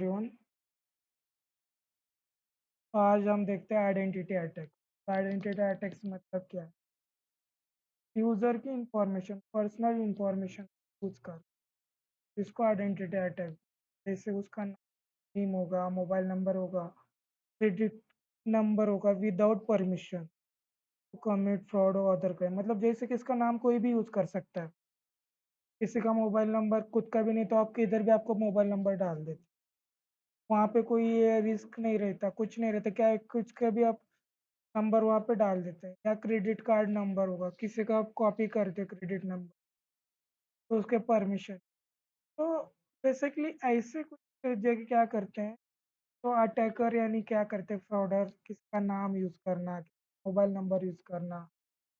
Everyone. आज हम देखते हैं आइडेंटिटी अटैक। आइडेंटिटी अटैक्स मतलब क्या है? यूज़र की इंफॉर्मेशन, पर्सनल इंफॉर्मेशन यूज कर, इसको आइडेंटिटी अटैक। जैसे उसका नेम होगा, मोबाइल नंबर होगा, क्रेडिट नंबर होगा विदाउट परमिशन, कमिट फ्रॉड और अदर क्राइम। मतलब जैसे कि इसका नाम कोई भी यूज कर सकता है। किसी का मोबाइल नंबर खुद का भी नहीं तो आप किधर भी आपको मोबाइल नंबर डाल देते, वहाँ पे कोई रिस्क नहीं रहता, कुछ नहीं रहता। क्या है, कुछ का भी आप नंबर वहाँ पे डाल देते हैं। या क्रेडिट कार्ड नंबर होगा, किसी का आप कॉपी करते क्रेडिट नंबर, तो उसके परमिशन। तो बेसिकली ऐसे कुछ जगह क्या करते हैं, तो अटैकर यानी क्या करते हैं, फ्रॉडर किसका नाम यूज़ करना, मोबाइल नंबर यूज़ करना,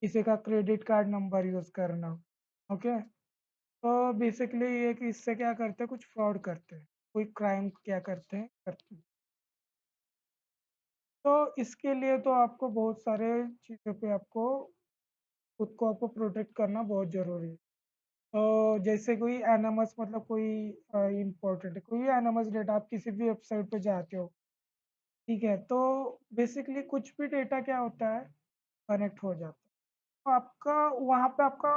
किसी का क्रेडिट कार्ड नंबर यूज़ करना। ओके, तो बेसिकली ये कि इससे क्या करते हैं, कुछ फ्रॉड करते हैं, कोई क्राइम क्या करते हैं। तो इसके लिए तो आपको बहुत सारे चीज़ों पे आपको खुद को आपको प्रोटेक्ट करना बहुत ज़रूरी है। तो जैसे कोई एनएमएस, मतलब कोई इम्पोर्टेंट है, कोई एनएमएस डेटा आप किसी भी वेबसाइट पे जाते हो, ठीक है, तो बेसिकली कुछ भी डेटा क्या होता है, कनेक्ट हो जाता है। तो आपका वहाँ पे आपका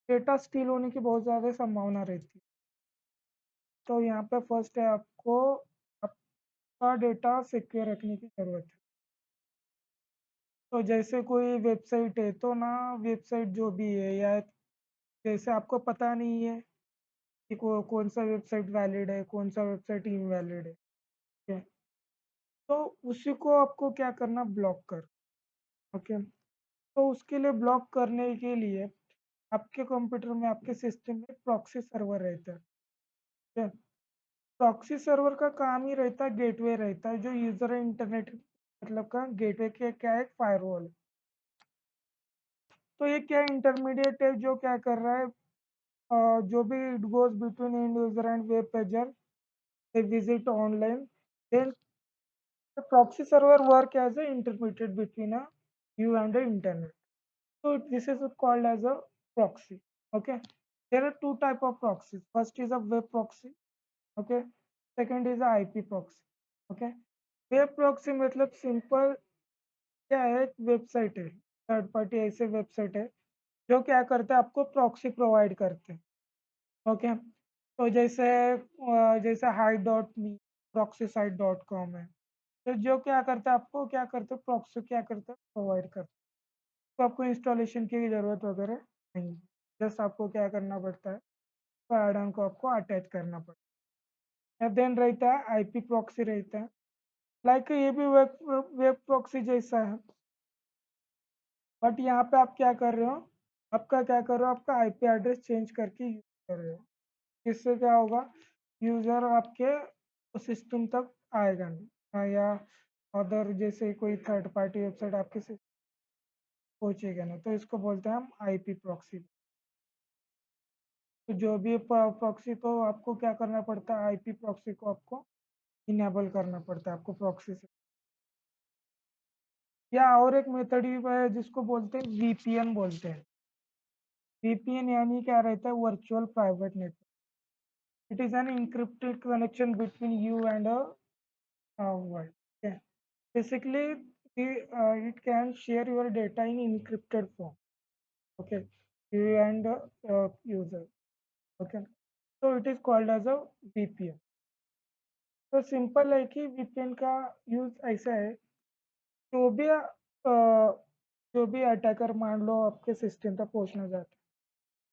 डेटा स्टील होने की बहुत ज़्यादा संभावना रहती है। तो यहाँ पे फर्स्ट है, आपको आपका डेटा सिक्योर रखने की ज़रूरत है। तो जैसे कोई वेबसाइट है, तो ना वेबसाइट जो भी है, या जैसे आपको पता नहीं है कि कौन सा वेबसाइट वैलिड है, कौन सा वेबसाइट इनवैलिड है, ठीक है, तो उसी को आपको क्या करना, ब्लॉक कर। ओके, तो उसके लिए ब्लॉक करने के लिए आपके कंप्यूटर में, आपके सिस्टम में प्रॉक्सी सर्वर रहता है, ठीक है। प्रॉक्सी सर्वर का काम ही रहता है, गेटवे रहता है, जो यूजर इंटरनेट मतलब का गेटवे के क्या है, फायरवॉल। तो ये क्या इंटरमीडिएट है, जो क्या कर रहा है, जो भी it goes between and user and web pager, they visit online, then the proxy server work as an intermediate between a you and the internet. So this is called as a proxy. Okay, there are two type of proxies. First is a web proxy. Okay, second is a IP proxy. Okay, web proxy मतलब simple क्या है, एक website है, third party ऐसे website है जो क्या करते हैं, आपको प्रॉक्सी प्रोवाइड करते हैं। ओके, तो जैसे हाई डॉट मी, प्रॉक्सी साइट डॉट कॉम है। तो जो क्या करता है, आपको क्या करते हैं, प्रॉक्सी क्या करता है, प्रोवाइड करता है। तो आपको इंस्टॉलेशन की ज़रूरत वगैरह नहीं, जस्ट आपको क्या करना पड़ता है, तो ऐड ऑन को आपको अटैच करना पड़ता है। देन रहता है आईपी प्रॉक्सी रहता है, लाइक ये भी वेब वेब प्रॉक्सी जैसा है, बट यहाँ पे आप क्या कर रहे हो, आपका क्या कर रहे हो, आपका आईपी एड्रेस चेंज करके यूज कर रहे हो। इससे क्या होगा, यूज़र आपके सिस्टम तक आएगा नहीं। या अदर जैसे कोई थर्ड पार्टी वेबसाइट आपके पहुंचेगा नहीं, तो इसको बोलते हैं हम आईपी प्रॉक्सी। तो जो भी प्रॉक्सी, तो आपको क्या करना पड़ता है, आईपी प्रॉक्सी को आपको इनेबल करना पड़ता है, आपको प्रॉक्सी से। या और एक मेथड भी है जिसको बोलते हैं वीपीएन बोलते हैं। वीपीएन यानी क्या रहता है, virtual private network. It is an encrypted connection between you and a world. Basically, it can share your data in encrypted form. Okay, you and user. Okay, so it is called as a VPN. तो simple है कि VPN का use ऐसा है, जो भी जो भी अटैकर मान लो आपके सिस्टम तक पहुंचना चाहता है,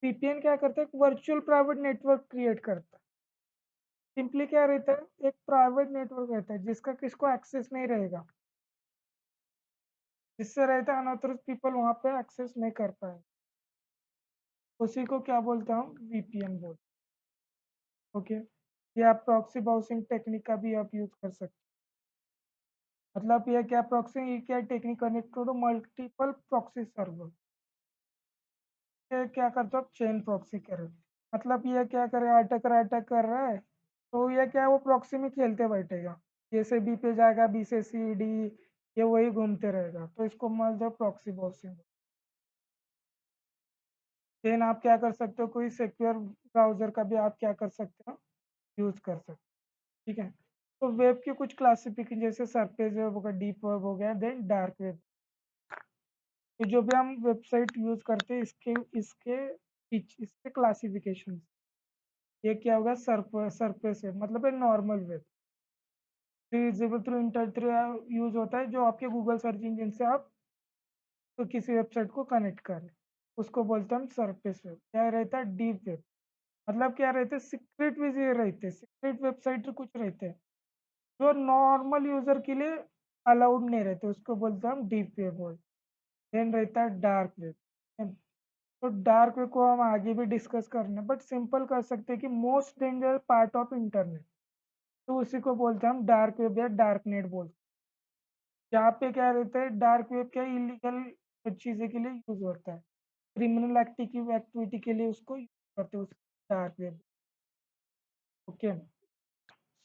VPN क्या करता है, वर्चुअल प्राइवेट नेटवर्क क्रिएट करता है। सिंपली क्या रहता है, एक प्राइवेट नेटवर्क रहता है जिसका किसको एक्सेस नहीं रहेगा, जिससे रहता है अनऑथराइज पीपल वहाँ पे एक्सेस नहीं कर पाए। उसी को क्या बोलता हूँ, वीपीएन बोलते हैं। ओके, ये आप प्रॉक्सी बाउंसिंग टेक्निक का भी आप यूज कर सकते हैं। मतलब ये क्या, प्रॉक्सी ये क्या technique, connect to multiple proxy server. ये क्या करते हो, चेन प्रॉक्सी करे, मतलब ये क्या करे, अटैक कर रहा है, तो ये क्या, वो प्रॉक्सी में खेलते बैठेगा, ए से बी पे जाएगा, बी से सी डी, ये वही घूमते रहेगा, तो इसको मतलब प्रॉक्सी बाउंसिंग। देन आप क्या कर सकते हो, कोई सिक्योर ब्राउजर का भी आप क्या कर सकते हो, यूज कर सकते हो, ठीक है। तो वेब के कुछ क्लासिफिकेशन जैसे सरफेस वेब हो गया, डीप वेब हो गया, देन डार्क वेब। तो जो भी हम वेबसाइट यूज करते हैं इसके इसके इसके क्लासिफिकेशन। ये क्या होगा, सरफेस वेब मतलब है normal web, visible through enter through use होता है जो आपके गूगल सर्च इंजन से आप तो किसी वेबसाइट को कनेक्ट करें, उसको बोलते हैं हम सरफेस वेब। क्या रहता है, डीप वेब मतलब क्या रहते हैं, सीक्रेट विजिट रहते हैं, सीक्रेट वेबसाइट कुछ रहते हैं जो नॉर्मल यूजर के लिए अलाउड नहीं रहते, उसको बोलते हैं हम डीप वेब बोल। देन रहता है डार्क वेब। तो डार्क वेब को हम आगे भी डिस्कस करना बट सिंपल कर सकते हैं कि most danger part of internet, तो उसी को बोलते हैं हम डार्क वेब या डार्क नेट बोलते हैं। जहाँ पे क्या रहता है, डार्क वेब क्या इलीगल चीज़ें के लिए यूज होता है, क्रिमिनल एक्टिविटी के लिए उसको यूज करते हैं, उस dark web. Okay,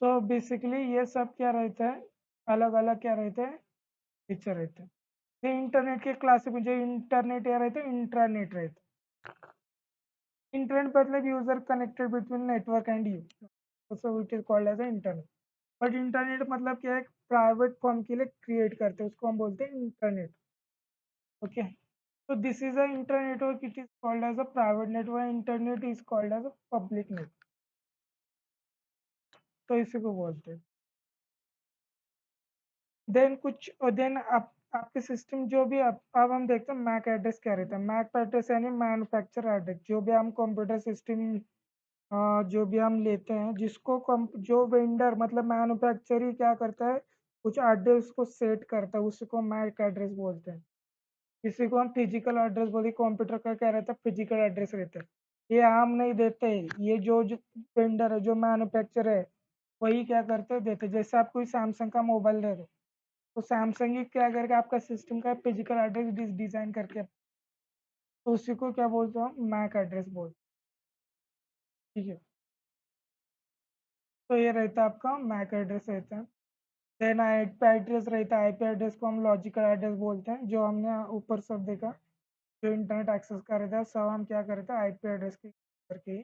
so basically ये सब क्या रहता है, अलग अलग क्या रहता है, फीचर रहते हैं। ये इंटरनेट के क्लास में जो इंटरनेट या रहता है, इंट्रानेट रहता है। इंटरनेट मतलब user connected between network and you, so it is called as internet. But internet मतलब क्या है, प्राइवेट फॉर्म के लिए क्रिएट करते हैं, उसको हम बोलते हैं internet. Okay, so this is a internet network, it is called as a private network, internet is called as a public network। तो इसी को बोलते हैं। देन कुछ और देन आप आपके सिस्टम जो भी अब हम देखते हैं मैक एड्रेस क्या रहता है। मैक एड्रेस यानी मैन्युफैक्चर एड्रेस, जो भी हम कंप्यूटर सिस्टम जो भी हम लेते हैं, जिसको जो वेंडर मतलब मैन्युफैक्चर ही क्या करता है, कुछ एड्रेस को सेट करता है, उसी को मैक एड्रेस बोलते हैं। किसी को हम फिजिकल एड्रेस बोले, कंप्यूटर का क्या रहता है, फिजिकल एड्रेस रहता है। ये हम नहीं देते, ये जो वेंडर है, जो मैन्युफैक्चर है, वही क्या करते हैं, देते। जैसे आप कोई सैमसंग का मोबाइल दे दो, तो सैमसंग ही क्या करके आपका सिस्टम का फिजिकल एड्रेस डिजाइन करके, तो उसी को क्या बोलते हैं, मैक एड्रेस बोलते हैं। ठीक है, तो ये रहता है आपका मैक एड्रेस रहता है। देन आईपी एड्रेस रहता है। आईपी एड्रेस को हम लॉजिकल एड्रेस बोलते हैं, जो हमने ऊपर सब देखा, जो इंटरनेट एक्सेस कर रहे थे सब हम क्या करते हैं, आईपी एड्रेस के करके ही